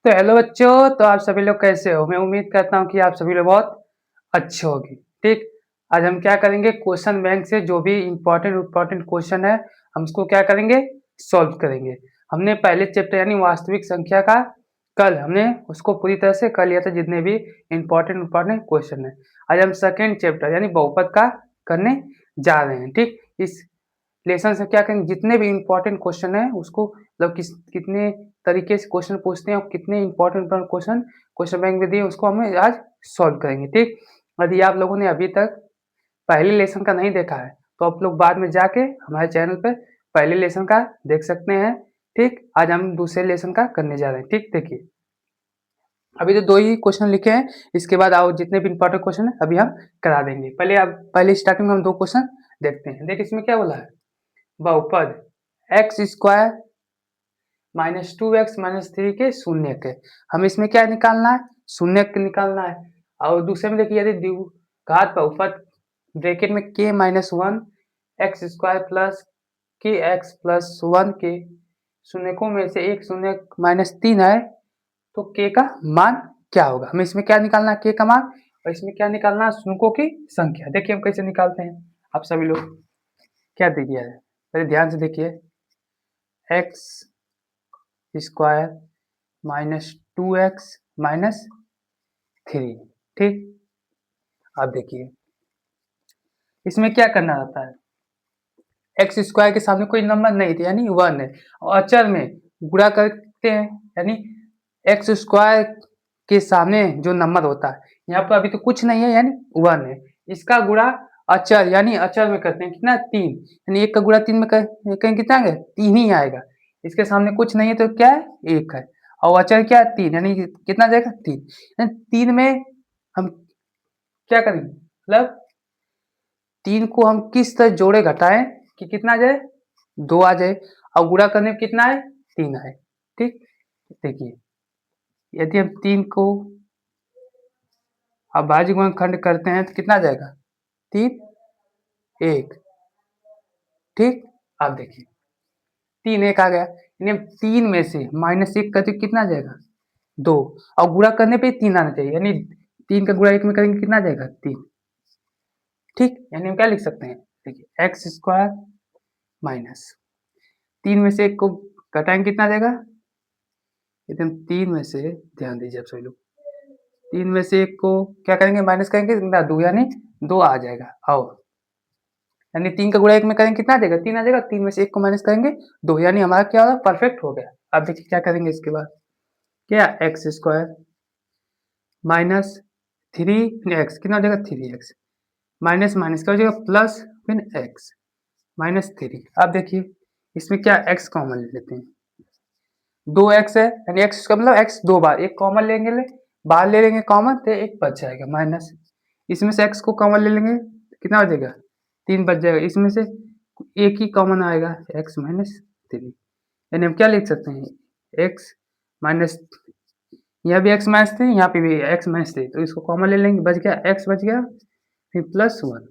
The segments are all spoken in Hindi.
तो हेलो बच्चों, तो आप सभी लोग कैसे हो? मैं उम्मीद करता हूँ कि आप सभी लोग बहुत अच्छे होंगे, ठीक? आज हम क्या करेंगे क्वेश्चन बैंक से जो भी इम्पोर्टेंट क्वेश्चन है, हम उसको क्या करेंगे सॉल्व करेंगे। हमने पहले चैप्टर यानी वास्तविक संख्या का कल हमने उसको पूरी तरह से कर लिया था जितने भी इम्पोर्टेंट क्वेश्चन है। आज हम सेकंड चैप्टर यानी बहुपद का करने जा रहे हैं, ठीक? इस लेसन से क्या करेंगे जितने भी इम्पोर्टेंट क्वेश्चन है उसको मतलब कितने तरीके से क्वेश्चन पूछते हैं और कितने इम्पोर्टेंट क्वेश्चन क्वेश्चन बैंक में दिए उसको हमें आज सॉल्व करेंगे, ठीक। यदि आप लोगों ने अभी तक पहले लेसन का नहीं देखा है तो आप लोग बाद में जाके हमारे चैनल पर पहले लेसन का देख सकते हैं, ठीक। आज हम दूसरे लेसन का करने जा रहे हैं, ठीक। देखिए अभी तो दो ही क्वेश्चन लिखे हैं, इसके बाद आओ जितने भी इंपॉर्टेंट क्वेश्चन है अभी हम करा देंगे। पहले स्टार्टिंग में हम दो क्वेश्चन देखते हैं। देखिए इसमें क्या बोला है, बहुपद x square minus two x minus three के शून्य के। हम इसमें क्या निकालना है, शून्य के निकालना है। और दूसरे में देखिए यदि द्विघात बहुपद ब्रैकेट में के minus one x square plus के एक्स प्लस वन के शून्यकों में से एक शून्य माइनस तीन है तो के का मान क्या होगा। हमें इसमें क्या निकालना है, के का मान, और इसमें क्या निकालना है, शून्यों की संख्या। देखिए हम कैसे निकालते हैं, आप सभी लोग क्या दे दिया है पहले ध्यान से देखिए, x square minus two x minus three, ठीक। अब देखिए इसमें क्या करना रहता है, एक्स स्क्वायर के सामने कोई नंबर नहीं थे यानी वन है, और अचर में गुणा करते हैं यानी एक्स स्क्वायर के सामने जो नंबर होता है यहाँ पर अभी तो कुछ नहीं है यानी वन है, इसका गुणा अचर यानी अचर में करते हैं कितना, तीन, यानी एक का गुणा तीन में कहीं कितना आएगा, तीन ही आएगा। इसके सामने कुछ नहीं है तो क्या है, एक है, और अचर क्या है, तीन, यानी कितना जाएगा, तीन। यानी तीन में हम क्या करेंगे, मतलब तीन को हम किस तरह जोड़े घटाएं कि कितना आ जाए, दो आ जाए, और गुणा करने में कितना है, तीन है, ठीक। देखिए यदि हम तीन को अभाज्य गुणनखंड करते हैं तो कितना आ जाएगा, तीन एक, ठीक। अब देखिए तीन एक आ गया, यानी हम तीन में से माइनस एक करते कितना आ जाएगा, दो, और गुणा करने पे तीन आना चाहिए, यानी तीन का गुणा एक में करेंगे कितना आ जाएगा, तीन, ठीक। यानी हम क्या लिख सकते हैं, देखिए एक्स स्क्वायर माइनस तीन में से एक को घटाएंगे कितना आ जाएगा, यदि हम तीन में से, ध्यान दीजिए आप सभी लोग, तीन में से एक को क्या करेंगे, माइनस करेंगे कितना, दो, यानी दो आ जाएगा, और यानी तीन का गुणा एक में करेंगे कितना आ जाएगा, तीन आ जाएगा, तीन में से एक को माइनस करेंगे दो, यानी हमारा क्या होगा, परफेक्ट हो गया। अब देखिए क्या करेंगे इसके बाद, क्या x square minus three x कितना हो जाएगा, थ्री एक्स माइनस माइनस क्या हो जाएगा, प्लस फिर एक्स माइनस थ्री। अब देखिए इसमें क्या एक्स कॉमन ले लेते हैं, दो एक्स है यानी एक्स का मतलब एक्स दो बार, एक कॉमन लेंगे, बाहर ले लेंगे कॉमन तो एक बच जाएगा माइनस, इसमें से एक्स को कॉमन ले लेंगे कितना हो जाएगा, तीन बच जाएगा, इसमें से एक ही कॉमन आएगा एक्स माइनस थ्री, यानी हम क्या लिख सकते हैं, एक्स माइनस, यहाँ भी एक्स माइनस थ्री, यहाँ पे भी एक्स माइनस थ्री, तो इसको कॉमन ले लेंगे, बच गया एक्स बच गया, फिर प्लस वन,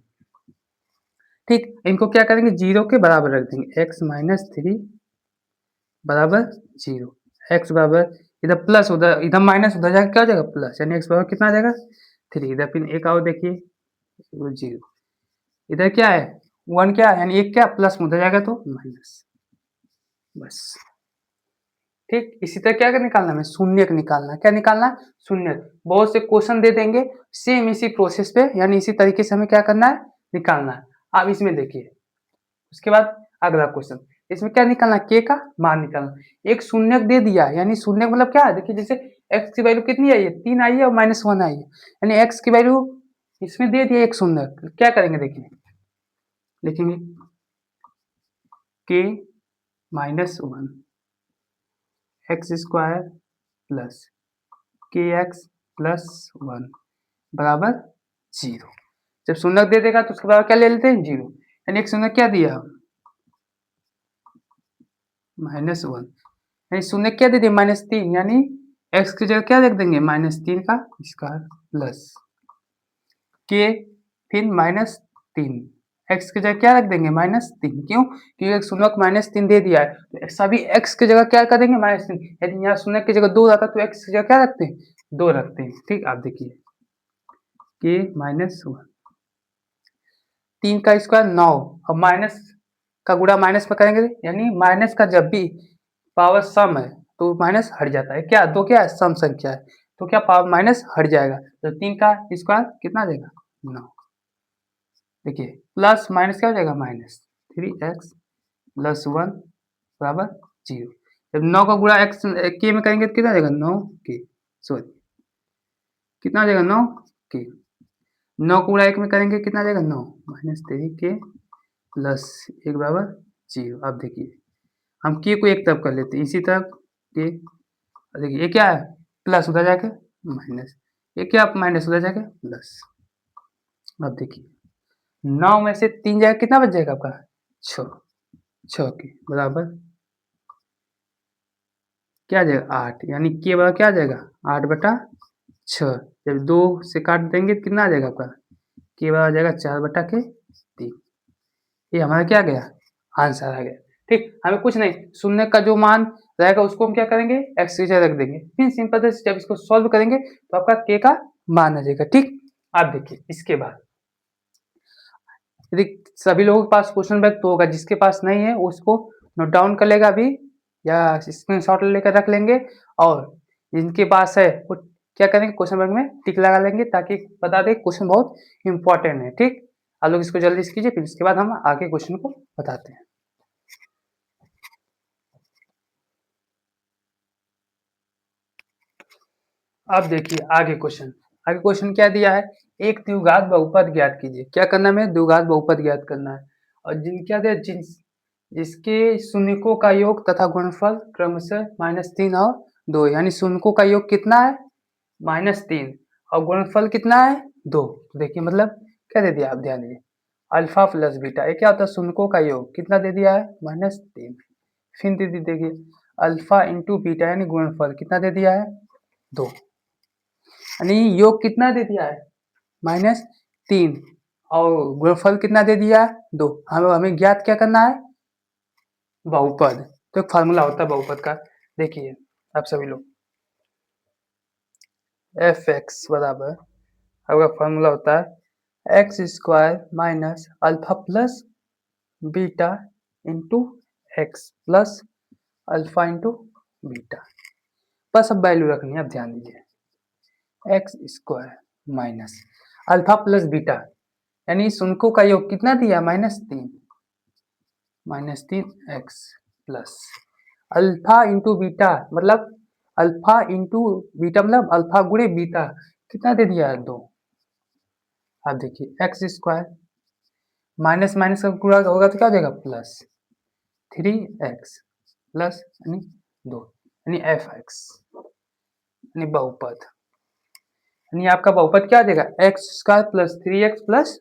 ठीक। इनको क्या करेंगे, जीरो के बराबर रख देंगे, एक्स माइनस थ्री बराबर जीरो, एक्स बराबर इधर प्लस उधर इधर माइनस उधर जाकर क्या हो जाएगा, प्लस, यानी एक्स बराबर कितना आ जाएगा, थ्री, इधर फिर एक और देखिए जीरो, इधर क्या है वन, क्या है यानी एक, क्या प्लस में उधर जाएगा तो माइनस, बस, ठीक। इसी तरह क्या निकालना है, शून्य निकालना, क्या निकालना, शून्य। बहुत से क्वेश्चन दे देंगे सेम इसी प्रोसेस पे, यानी इसी तरीके से हमें क्या करना है, निकालना है। अब इसमें देखिए उसके बाद अगला क्वेश्चन, इसमें क्या निकालना, के का मान निकालना। एक शून्य दे दिया यानी शून्य मतलब क्या है, देखिए जैसे एक्स की वैल्यू कितनी आई है, तीन आई है और माइनस वन आई है, यानी एक्स की वैल्यू इसमें दे दिया एक शून्य, क्या करेंगे देखिए, लिखेंगे के minus one x square plus के एक्स प्लस वन बराबर जीरो। जब शून्य दे देगा तो उसके बराबर क्या ले लेते हैं, जीरो, यानी एक शून्य क्या दिया, माइनस वन, यानी शून्य क्या दे दिया, माइनस तीन, यानी एक्स की जगह क्या लिख देंगे, माइनस तीन का स्क्वायर प्लस के फिर माइनस तीन x की जगह क्या रख देंगे -3। क्यों? क्योंकि एक शून्यक -3 दे दिया है, तो सभी x की जगह क्या कर देंगे -3। यदि यहाँ शून्य की जगह 2 आता तो x की जगह क्या रखते हैं 2 रखते हैं। ठीक, आप देखिए कि -1 3 का स्क्वायर 9 और माइनस का गुणा माइनस में करेंगे, यानी माइनस का जब भी पावर सम है तो माइनस हट जाता है। क्या तो क्या है सम संख्या है, तो क्या पावर माइनस हट जाएगा, तो 3 का स्क्वायर कितना देगा 9। देखिए प्लस माइनस क्या हो जाएगा -3x प्लस 1 बराबर 0। जब 9 का गुणा x के में करेंगे तो कितना देगा 9 के, सॉरी कितना देगा 9 के। 9 को गुणा 1 में करेंगे कितना देगा 9 -3 के प्लस 1 बराबर 0। अब देखिए हम के को एक तरफ कर लेते हैं, इसी तरफ के, देखिए ये क्या है प्लस उधर जाके माइनस, ये क्या माइनस उधर जाके प्लस। अब देखिए 9 में से 3 जाएगा कितना बच जाएगा आपका 6, 6 के बराबर क्या आ जाएगा 8, यानी के बराबर क्या आ जाएगा 8/6। जब 2 से काट देंगे तो कितना आ जाएगा आपका के बराबर आ जाएगा 4/3। ये हमारा क्या आ गया आंसर आ गया। ठीक, हमें कुछ नहीं, शून्य का जो मान रहेगा उसको हम क्या करेंगे एक्स की जगह रख देंगे, फिर सिंपल से जब इसको सॉल्व करेंगे तो आपका के का मान आ जाएगा। ठीक, आप देखिए इसके बाद यदि सभी लोगों के पास क्वेश्चन बैंक तो होगा, जिसके पास नहीं है उसको नोट डाउन कर लेगा अभी या स्क्रीनशॉट लेकर रख लेंगे, और जिनके पास है वो क्या करेंगे क्वेश्चन बैंक में टिक लगा लेंगे ताकि बता दें क्वेश्चन बहुत इंपॉर्टेंट है। ठीक, आप लोग इसको जल्दी से कीजिए, फिर इसके बाद हम आगे क्वेश्चन को बताते हैं। अब देखिए आगे क्वेश्चन क्या दिया है, एक द्विघात बहुपद ज्ञात कीजिए। क्या करना है हमें द्विघात बहुपद ज्ञात करना है, और जिन क्या दिया जिसके शून्यकों का योग तथा गुणनफल क्रमशः -3 और 2, यानी शून्यकों का योग कितना है -3 और गुणनफल कितना है 2। देखिए मतलब क्या दे दिया आप ध्यान दीजिए अल्फा प्लस बीटा, ये क्या होता है शून्यकों का योग कितना दे दिया है -3। फिर दे देखिए अल्फा इंटू बीटा यानी गुणनफल कितना दे दिया है 2, यानी योग कितना दे दिया है -3 और गुणनफल कितना दे दिया है 2। हमें ज्ञात क्या करना है बहुपद, तो एक फार्मूला होता है बहुपद का, देखिए आप सभी लोग एफ एक्स बराबर आपका फार्मूला होता है x square minus alpha plus beta into x plus alpha into beta. बस अब वैल्यू रखनी है, अब ध्यान दीजिए x square minus alpha plus beta यानी शून्यों का योग कितना दिया -3 x plus alpha into beta मतलब अल्फा इंटू बीटा मतलब अल्फा गुणे बीटा कितना दे दिया है 2। अब देखिए एक्स स्क्वायर माइनस माइनस का गुणा होगा तो क्या हो जाएगा +3x प्लस यानी 2 यानी एफ एक्स यानी बहुपद, यानी आपका बहुपद क्या आ जाएगा x square plus 3x plus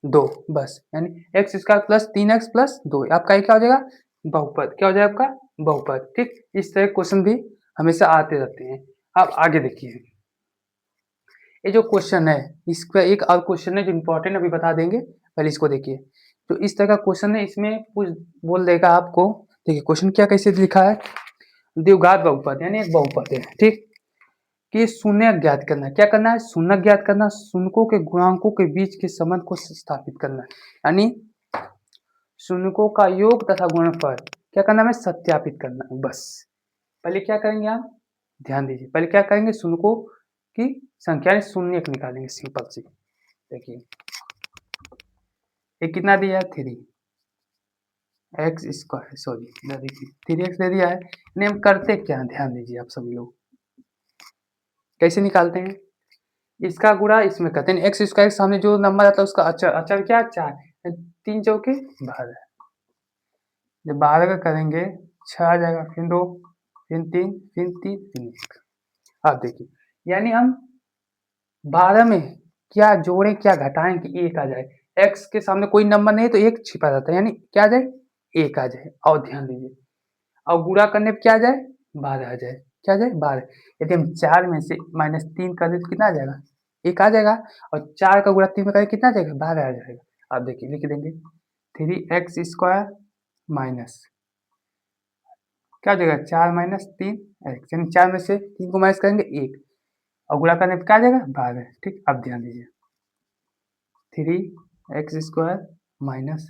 2 बस, यानी x square plus 3x plus 2 आपका ये क्या हो जाएगा बहुपद, क्या हो जाएगा आपका बहुपद। ठीक, इस तरह क्वेश्चन भी हमेशा आते रहते हैं। अब आगे देखिए ये जो क्वेश्चन है इसका एक और क्वेश्चन है जो इम्पोर्टेंट अभी बता देंगे, पहले इसको देखिए। तो इस तरह का क्वेश्चन है, इसमें कुछ बोल देगा आपको। देखिए क्वेश्चन क्या कैसे लिखा है, द्विघात बहुपद यानी एक बहुपद है ठीक, कि शून्य ज्ञात करना है। क्या करना है शून्य ज्ञात करना, शून्यों के गुणांकों के बीच के संबंध को स्थापित करना है, यानी शून्यों का योग तथा गुणनफल क्या करना है सत्यापित करना है। बस पहले क्या करेंगे आप ध्यान दीजिए, पहले क्या करेंगे शून्यों की संख्या शून्य निकालेंगे सिंपल सी। देखिए ये कितना दिया है 3 एक्स स्क्वायर सॉरी देखिए 3x दे दिया है, यानी हम करते क्या ध्यान दीजिए आप सभी लोग कैसे निकालते हैं, इसका गुणा इसमें करते हैं, एक्स स्क्वायर के सामने जो नंबर आता है उसका अचर, अचर क्या 4 3 चौके 12, जब 12 का करेंगे 6 आ जाएगा, फिर 2 फिर 3 फिर 3 फिर 1। आप देखिए यानी हम 12 में क्या जोड़ें क्या घटाएं कि 1 आ जाए, x के सामने कोई नंबर नहीं है तो 1 छिपा रहता है, यानी क्या आ जाए 1 आ जाए। और ध्यान दीजिए और गुणा करने पे क्या आ जाए 12 आ जाए, क्या आ जाए 12। यदि हम 4 में से -3 कर दें तो कितना आ जाएगा 1 आ जाएगा, और 4 का गुणा 3 में करें कितना आ जाएगा 12 आ जाएगा। आप देखिए लिख देंगे 3x² माइनस क्या हो जाएगा 4 माइनस 3x, यानी 4 में से 3 को माइनस करेंगे 1 और गुणा करने पे क्या आ जाएगा 12। ठीक, अब ध्यान दीजिए 3x² माइनस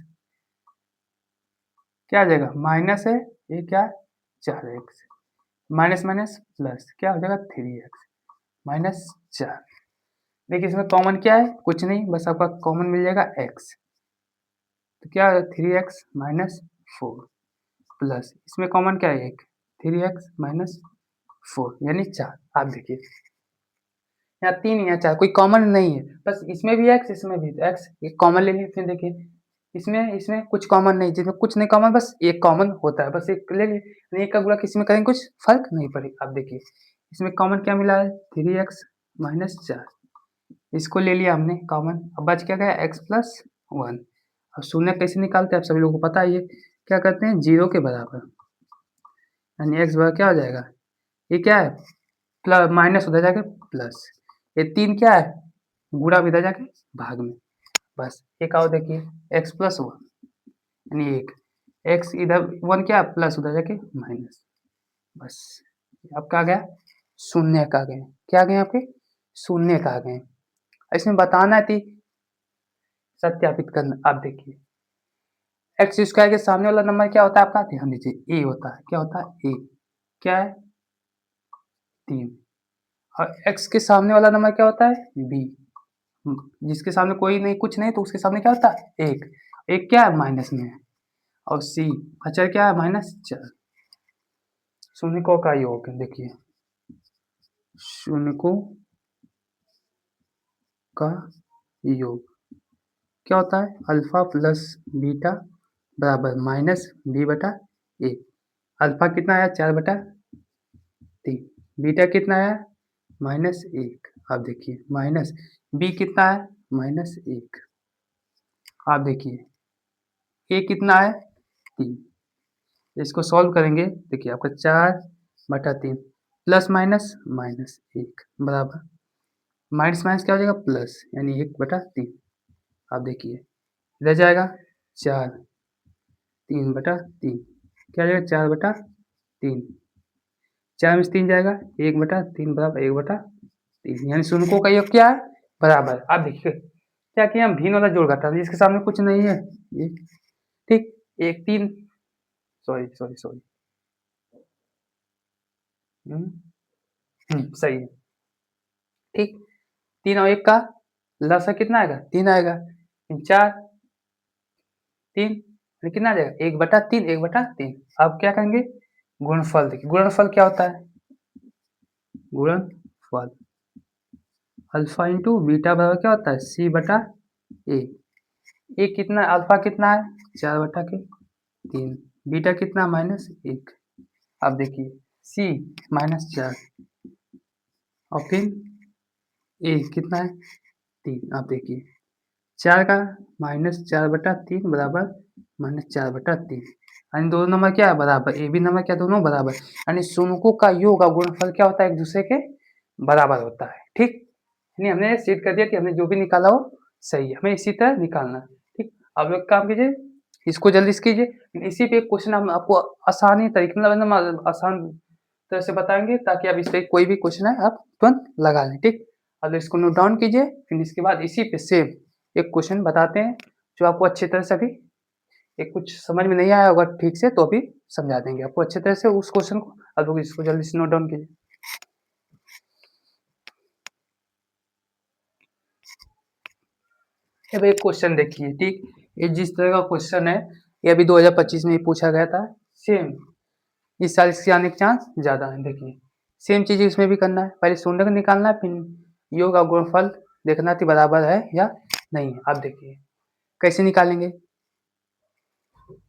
क्या आ जाएगा माइनस है ये क्या 4x माइनस माइनस प्लस क्या हो जाएगा 3x माइनस 4। देखिए इसमें कॉमन क्या है कुछ नहीं, बस आपका कॉमन मिल जाएगा x, तो क्या 3x माइनस 4 प्लस इसमें कॉमन क्या है एक 3x माइनस 4 यानी 4। आप देखिए यहाँ 3 या 4 कोई कॉमन नहीं है, बस इसमें भी x इसमें भी x, एक कॉमन ले लीजिए। फिर देखिए इसमें इसमें कुछ कॉमन नहीं, जिसमें कुछ नहीं कॉमन बस एक कॉमन होता है, बस एक ले लिए, एक का गुणा किसी में करेंगे कुछ फर्क नहीं पड़ेगा। आप देखिए इसमें कॉमन क्या मिला है 3x माइनस 4, इसको ले लिया हमने कॉमन, अब बच क्या गया x प्लस 1। अब शून्य कैसे निकालते हैं आप सभी लोगों को पता है, ये क्या करते हैं 0 के बराबर, यानी x बराबर क्या हो जाएगा ये क्या है प्लस माइनस उधर जाके प्लस, ये 3 क्या है गुणा भी इधर जाके भाग में, बस एक आओ देखिए x प्लस 1 यानी 1 x इधर 1 क्या प्लस उधर जाके माइनस, बस आपका आ गया शून्य का आ गए, क्या आ गए आपके शून्य का आ गए। इसमें बताना है थी सत्यापित करना। आप देखिए एक्स स्क्वायर के सामने वाला नंबर क्या होता है आपका, ध्यान दीजिए ए होता है, क्या होता है ए, क्या है 3, और एक्स के सामने वाला नंबर क्या होता है बी, जिसके सामने कोई नहीं कुछ नहीं तो उसके सामने क्या होता है एक, एक क्या है माइनस में है, और सी अचर क्या है माइनस 4। शून्यकों का योग देखिए शून्यकों का योग क्या होता है अल्फा प्लस बीटा बराबर माइनस बी बटा ए। अल्फा कितना आया 4/3, बीटा कितना आया -1, आप देखिए माइनस बी कितना है -1, आप देखिए ए कितना है 3, इसको सॉल्व करेंगे देखिए आपका 4/3 प्लस माइनस -1 बराबर माइनस माइनस क्या हो जाएगा प्लस, यानी 1/3। आप देखिए इधर जाएगा 4 3/3 क्या हो जाएगा 4/3, 4 में से 3 जाएगा 1/3 बराबर 1/3, यानी शून्यकों का योग क्या है बराबर। आप देखिए क्या किया हम भिन्न वाला जोड़ घटा, जिसके सामने कुछ नहीं है ये, ठीक एक 3 सॉरी सॉरी सॉरी सही है ठीक, 3 और 1 का लसा कितना आएगा 3 आएगा, 4 3 कितना आ जाएगा 1/3 1/3। अब क्या करेंगे गुणनफल, देखिए गुणनफल क्या होता है गुणनफल अल्फा इंटू बीटा बराबर क्या होता है सी बटा ए, ए कितना अल्फा कितना है 4/3, बीटा कितना -1। अब देखिए सी -4 और फिर ए कितना है 3, आप देखिए 4 का -4/3 बराबर -4/3, यानी दोनों नंबर क्या है बराबर, ए बी नंबर क्या दोनों बराबर, यानी शून्यकों का योग और गुणनफल क्या होता है एक दूसरे के बराबर होता है। ठीक, यानी हमने सिद्ध कर दिया कि हमने जो भी निकाला हो सही है, हमें इसी तरह निकालना है। ठीक, अब एक काम कीजिए इसको जल्दी से कीजिए, इसी पे एक क्वेश्चन हम आपको आसानी तरीके मतलब आसान तरह से बताएंगे, ताकि आप इस पे कोई भी क्वेश्चन है आप तुरंत लगा लें। ठीक, अब इसको नोट डाउन कीजिए, फिर इसके बाद इसी पे सेम एक क्वेश्चन बताते हैं जो आपको अच्छी तरह से अभी एक कुछ समझ में नहीं आया होगा ठीक से तो अभी समझा देंगे आपको अच्छी तरह से उस क्वेश्चन को। अब लोग इसको जल्दी से नोट डाउन कीजिए। अब एक क्वेश्चन देखिए ठीक, ये जिस तरह का क्वेश्चन है ये अभी 2025 में ही पूछा गया था, सेम इस साल इसके आने के चांस ज़्यादा है। देखिए सेम चीज़ इसमें भी करना है, पहले शून्य का निकालना है, फिर योग और गुणनफल देखना कि बराबर है या नहीं है। आप देखिए कैसे निकालेंगे,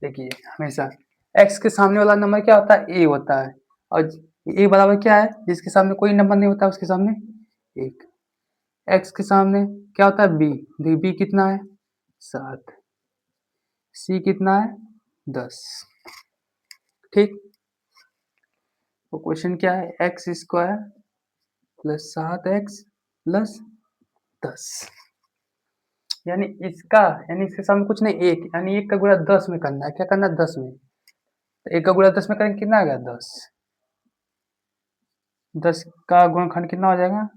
देखिए हमेशा x के सामने वाला नंबर क्या होता है a होता है, और a बराबर क्या है जिसके सामने कोई नंबर नहीं होता उसके सामने 1, x के सामने क्या होता है b, b कितना है 7, c कितना है 10। ठीक, तो क्वेश्चन क्या है x² + 7x + 10। यानी इसका यानी इसके सामने कुछ नहीं 1 यानी 1 का गुणा 10 में करना है। क्या करना है 10 में। तो 1 का गुणा 10 में करेंगे कितना आ गया 10। 10 का गुणनखंड कितना हो जाएगा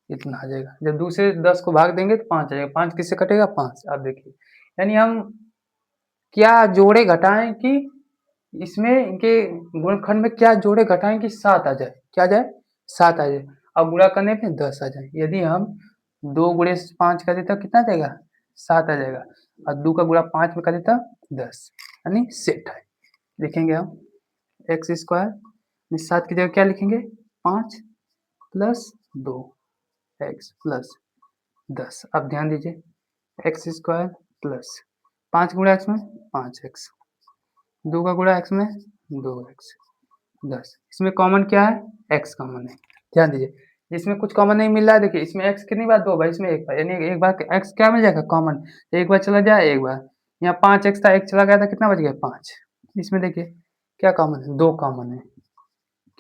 इतना आ जाएगा। जब 2 से 10 को भाग देंगे तो 5 आ जाएगा। 5 किससे कटेगा 5। आप देखिए यानी हम क्या जोड़े घटाएं कि इसमें इनके गुणनखंड में क्या जोड़े घटाएं कि 7 आ जाए। क्या आ जाए 7 आ जाए। अब गुणा करने पे 10 आ जाए। यदि हम 2 गुणे 5 करें तो कितना आ जाएगा 7 आ जाएगा। और 2 का गुणा 5 में करें तो 10 यानी सेट है। लिखेंगे हम एक्स स्क्वायर 7 की जगह क्या लिखेंगे 5 प्लस 2 एक्स प्लस 10। अब ध्यान दीजिए एक्स स्क्वायर प्लस 5 गुणा एक्स में 5x 2 का गुणा एक्स में 2x 10। इसमें कॉमन क्या है एक्स कॉमन है। ध्यान दीजिए इसमें कुछ कॉमन नहीं मिल रहा है। देखिए इसमें एक्स कितनी बार 2 बार इसमें 1 बार यानी एक बार एक्स क्या मिल जाएगा कॉमन। एक बार चला जाए एक बार यहाँ 5x था 1 चला गया था कितना बच गया 5। इसमें देखिए क्या कॉमन है 2 कॉमन है।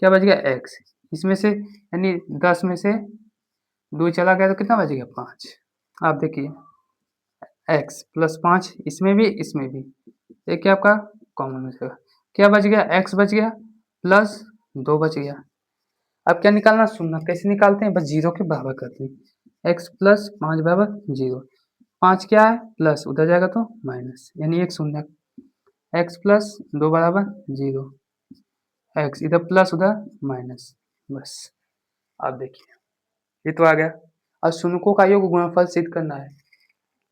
क्या बच गया एक्स। इसमें से यानी 10 में से 2 चला गया तो कितना बच गया 5। आप देखिए एक्स प्लस 5 इसमें भी एक क्या आपका कॉमन हो जाएगा। क्या बच गया एक्स बच गया प्लस 2 बच गया। अब क्या निकालना शून्य। कैसे निकालते हैं बस जीरो के बराबर करते हैं। एक्स प्लस 5 बराबर जीरो। 5 क्या है प्लस उधर जाएगा तो माइनस यानी एक शून्य। एक्स प्लस 2 बराबर जीरो। एक्स इधर प्लस उधर माइनस बस। आप देखिए ये तो आ गया। अब शून्यकों का योग गुणनफल सिद्ध करना है।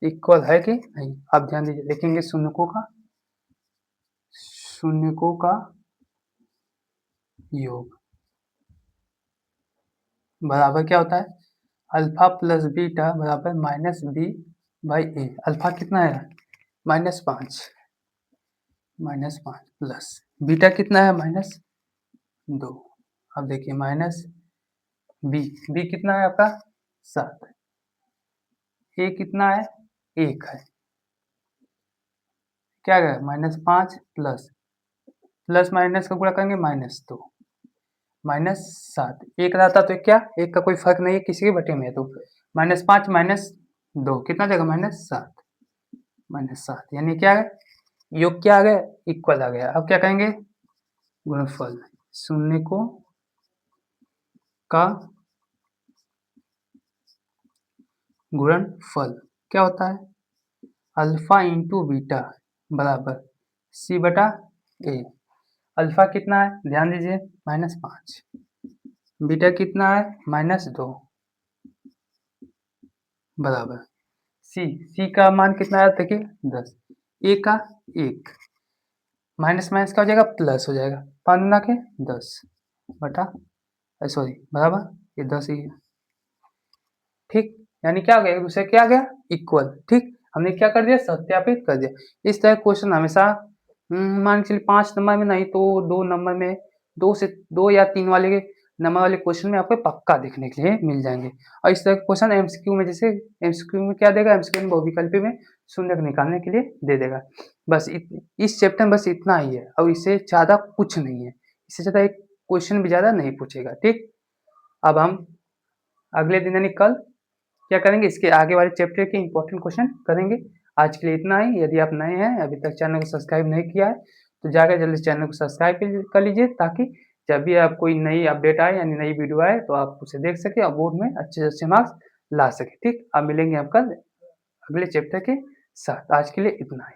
इक्वल है कि नहीं। आप ध्यान दीजिए देखेंगे शून्यकों का योग बराबर क्या होता है अल्फा प्लस बीटा बराबर minus b by a. Alpha कितना है माइनस पाँच प्लस बीटा कितना है -2। अब देखिए माइनस बी कितना है आपका 7। ए कितना है 1 है। क्या गया -5 प्लस माइनस का गुणा करेंगे -2 -7। 1 रहता तो क्या 1 का कोई फर्क नहीं है किसी के बटे में है तो -5 -2 कितना देगा -7 यानी क्या है योग क्या आ गया इक्वल आ गया। अब क्या कहेंगे गुणनफल शून्य को का गुणनफल क्या होता है अल्फा इंटू बीटा बराबर सी बटा ए। अल्फा कितना है ध्यान दीजिए -5 बीटा कितना है -2 बराबर सी का मान कितना है देखिए 10। ए का 1 माइनस माइनस क्या हो जाएगा प्लस हो जाएगा 5 गुना के 10 बटा सॉरी बराबर ये 10 ही है। ठीक यानी क्या हो गया एक दूसरे क्या आ गया इक्वल। ठीक हमने क्या कर दिया सत्यापित कर दिया। इस तरह क्वेश्चन हमेशा मान के चलिए 5 नंबर में नहीं तो 2 नंबर में 2 या 3 वाले नंबर वाले क्वेश्चन में आपको पक्का देखने के लिए मिल जाएंगे। और इस तरह के क्वेश्चन एमसीक्यू में जैसे एमसीक्यू में क्या देगा एमसीक्यू में बहुविकल्पी में शून्य निकालने के लिए दे देगा। बस इस चैप्टर में बस इतना ही है और इससे ज़्यादा कुछ नहीं है। इससे ज़्यादा एक क्वेश्चन भी ज़्यादा नहीं पूछेगा। ठीक अब हम अगले दिन यानी कल क्या करेंगे इसके आगे वाले चैप्टर के इंपॉर्टेंट क्वेश्चन करेंगे। आज के लिए इतना ही। यदि आप नए हैं अभी तक चैनल को सब्सक्राइब नहीं किया है तो जाकर जल्दी चैनल को सब्सक्राइब कर लीजिए ताकि जब भी आप कोई नई अपडेट आए यानी नई वीडियो आए तो आप उसे देख सके और बोर्ड में अच्छे से अच्छे मार्क्स ला सके। ठीक अब मिलेंगे आप कल अगले चैप्टर के साथ। आज के लिए इतना ही।